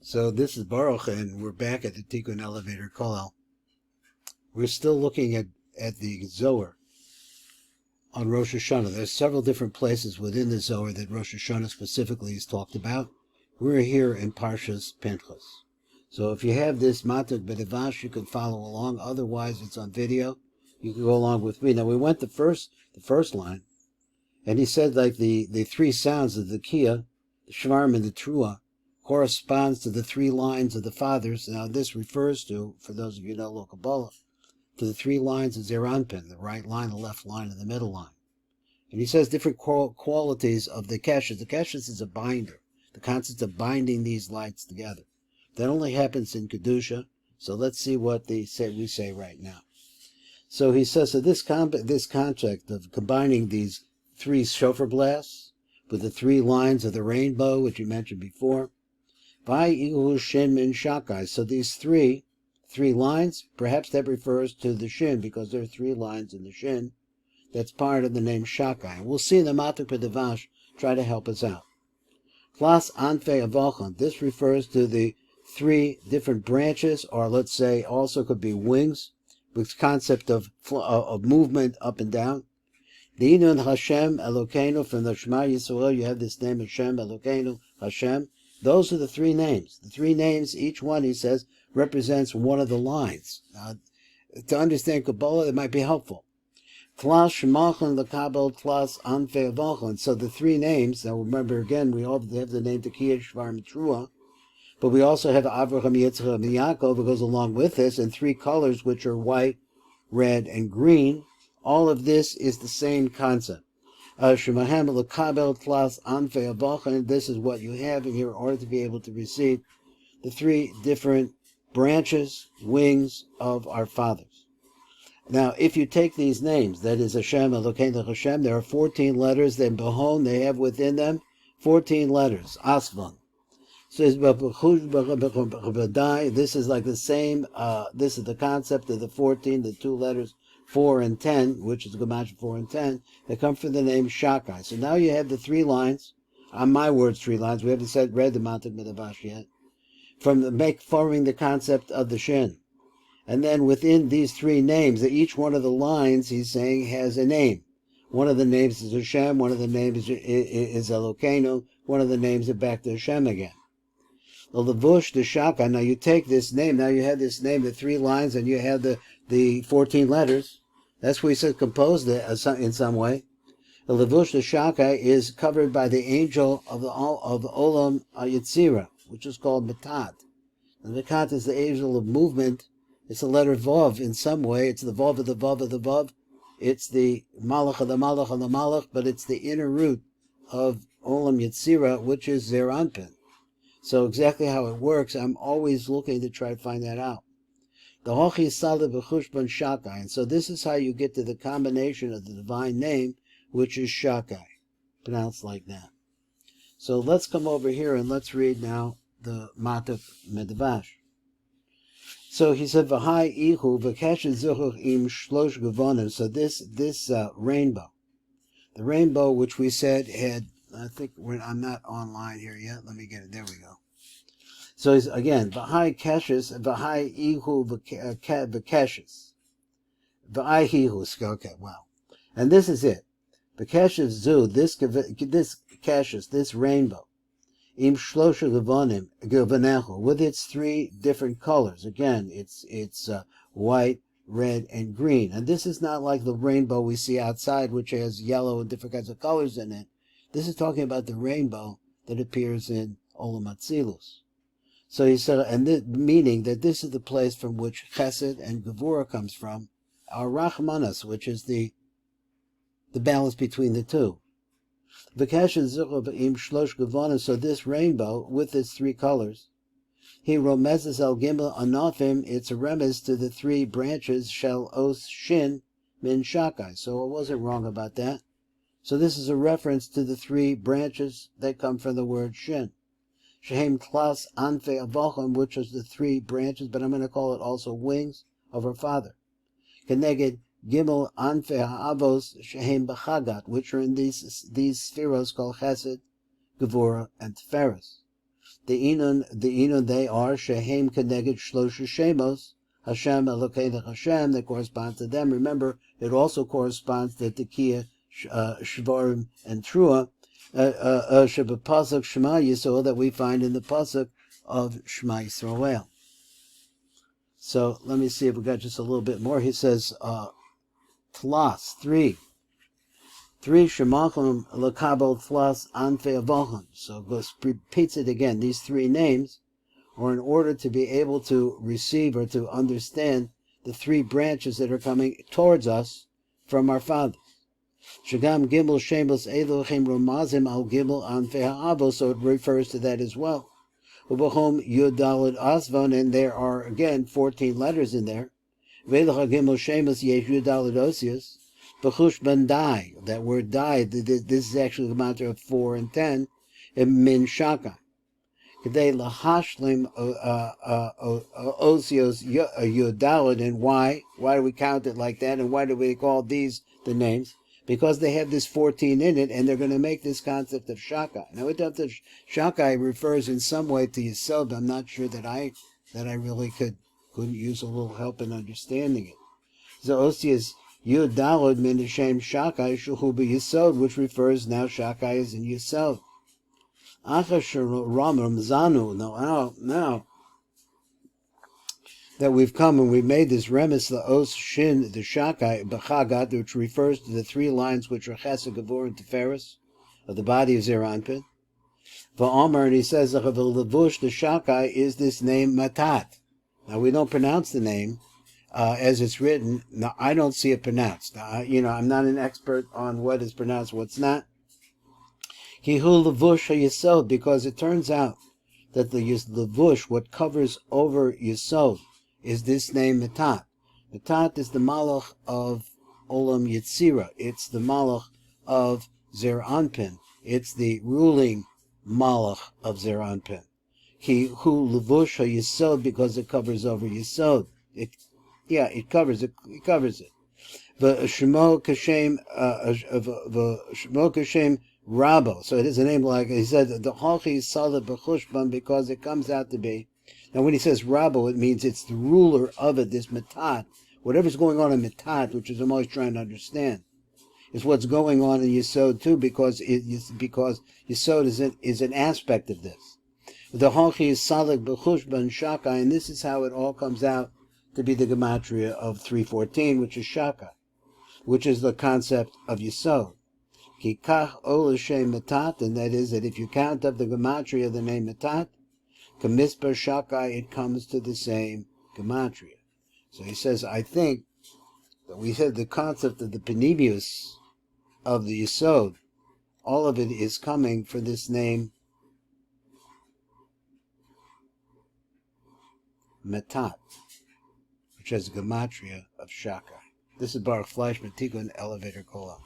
So this is Baruch, and we're back at the Tikkun Elevator Kollel. We're still looking at the Zohar on Rosh Hashanah. There's several different places within the Zohar that Rosh Hashanah specifically is talked about. We're here in Parshas Pinchas. So if you have this Matuk B'Devash, you can follow along. Otherwise, it's on video. You can go along with me. Now, we went the first line, and he said like the three sounds of the Kia, the Shvarm, and the Trua, corresponds to the three lines of the fathers. Now this refers to, for those of you who know Kabbalah, to the three lines of Zeranpin, the right line, the left line, and the middle line. And he says different qualities of the keshes. The keshes is a binder, the concept of binding these lights together. That only happens in Kedusha, so let's see what we say right now. So he says, so this concept of combining these three shofar blasts with the three lines of the rainbow, which you mentioned before, Shin and SHADDAI. So these three lines, perhaps that refers to the Shin, because there are three lines in the Shin. That's part of the name SHADDAI. We'll see in the Matuk B'Devash try to help us out. Klas Anfei Avochan. This refers to the three different branches, or let's say also could be wings, with concept of movement up and down. The Inun HASHEM ELOKEINU, from the Shema Yisrael, you have this name Hashem, ELOKEINU, HASHEM. Those are the three names. The three names, each one, he says, represents one of the lines. Now, to understand Kabbalah, it might be helpful. Tlas Shemachan L'Kabel Tlas Anfei Avochan. So the three names, now remember again, we all have the name Tekiah, Shvarm, and Trua, but we also have Avraham, Yitzchak, and Yaakov that goes along with this, and three colors, which are white, red, and green. All of this is the same concept. Shemahem L'Kabel Tlas Anfei Avochan. This is what you have in here in order to be able to receive the three different branches, wings of our fathers. Now, if you take these names, that is Hashem, Elokeinu, Hashem, there are 14 letters. Then Behon, they have within them 14 letters. Asvan. So this is like the same, this is the concept of the 14, the two letters 4 and 10, which is Gematria 4 and 10, that come from the name SHADDAI. So now you have the three lines, on my words, three lines, we haven't read the Matuk B'Devash yet, forming the concept of the Shin. And then within these three names, each one of the lines, he's saying, has a name. One of the names is Hashem, one of the names is Elokeinu, one of the names is back to Hashem again. The Levush, the SHADDAI, now you take this name, now you have this name, the three lines, and you have the 14 letters. That's what he said, composed in some way. The Levush, the SHADDAI, is covered by the angel of the Olam Yitzira, which is called Metat. And Metat is the angel of movement. It's the letter Vav in some way. It's the Vav of the Vav of the Vav. It's the Malach of the Malach of the Malach, but it's the inner root of Olam Yitzira, which is Zeranpin. So exactly how it works, I'm always looking to try to find that out. The Hochi Saleh B'Chushban SHADDAI. And so this is how you get to the combination of the divine name, which is SHADDAI, pronounced like that. So let's come over here and let's read now the Matuk B'Devash. So he said, V'hai ihu v'kesh zuchuch im shlosh gevonim. So this rainbow, the rainbow which we said had, I think I'm not online here yet. Let me get it. There we go. So he's, again, V'hai keshes, V'hai ihu v'keshes. V'hai ihu, okay, wow. And this is it. V'keshes zu, this keshes, this rainbow, im shlosha gevonim, with its three different colors. Again, it's white, red, and green. And this is not like the rainbow we see outside, which has yellow and different kinds of colors in it. This is talking about the rainbow that appears in Olam Atzilus. So he said, meaning that this is the place from which Chesed and Gevurah comes from, our Rachmanas, which is the balance between the two. So this rainbow, with its three colors, he romezes el gimel anofim, it's a remez to the three branches, shel os shin min SHADDAI. So I wasn't wrong about that. So this is a reference to the three branches that come from the word shin. Shehem Tlas Anfei Avochan, which is the three branches, but I'm going to call it also wings of her father. Keneged Gimel Anfei Ha'avos Shehem B'Chagat, which are in these spheros called Chesed, Gevurah, and Tiferes. The Inun they are Shehem Keneged Shlosha Shemos, HaShem, ELOKEINU, HASHEM, that corresponds to them. Remember, it also corresponds to Tekiah, Shvarim, and Trua, Shebapasuk Shema Yisrael, that we find in the Pasuk of Shema Yisrael. So let me see if we got just a little bit more. He says, Tlas, three Shemachim Lekabel Tlas Anfe Avochim. So goes repeats it again. These three names are in order to be able to receive or to understand the three branches that are coming towards us from our fathers. Shagam Gimel Shemos Elohim Romazim Al Gimel Anfe Ha'avo. So it refers to that as well. Ubahom Yudalad Asvan, and there are again 14 letters in there. Velach Gimel Shemos Yesh Yudalad Osius. B'chush ben dai, that word dai, this is actually the matter of 4 and 10, min shaka. Kedei lahashlim osios yodalad, and why? Why do we count it like that, and why do we call these the names? Because they have this 14 in it, and they're going to make this concept of shakai. Now, it does, shakai refers in some way to Yisod, but I'm not sure that I really couldn't use a little help in understanding it. The osios Yud Dalad min Hashem Shakai Shuhu Yisod, which refers now Shakai is in Yisod. Achashar Ramam Zanu. Now that we've come and we've made this remes the Os Shin the Shakai B'Chagat, which refers to the three lines which are Chesed, Gevur, and Tiferes of the body of Zeranpin. Va'Omer, and he says the Levush the Shakai is this name Matat. Now we don't pronounce the name. As it's written, now I don't see it pronounced. I'm not an expert on what is pronounced, what's not. Kihu levush hayisod, because it turns out that the levush, what covers over yisod, is this name Matat. Matat is the malach of Olam Yitzira. It's the malach of Zer Anpin. It's the ruling malach of Zer Anpin. Kihu levush hayisod, because it covers over yisod. It covers it. V'shmo kashem Rabo. So it is a name like he said. The Hochi Salad B'chushban, because it comes out to be. Now, when he says Rabo, it means it's the ruler of it. This Matat, whatever's going on in Matat, which is I'm always trying to understand, is what's going on in Yisod too, because Yisod is an aspect of this. The Hochi is Salad B'chushban Shakai, and this is how it all comes out to be the gematria of 314, which is Shaka, which is the concept of Yisod. Kikach ol Shem Matat, and that is that if you count up the gematria of the name Matat, Kamisper Shakai, it comes to the same gematria. So he says, I think that we said the concept of the penimius of the Yisod, all of it is coming from this name Matat, which has a gematria of Shaka. This is Baruch Fleischman, Tikkun Elevator Kola.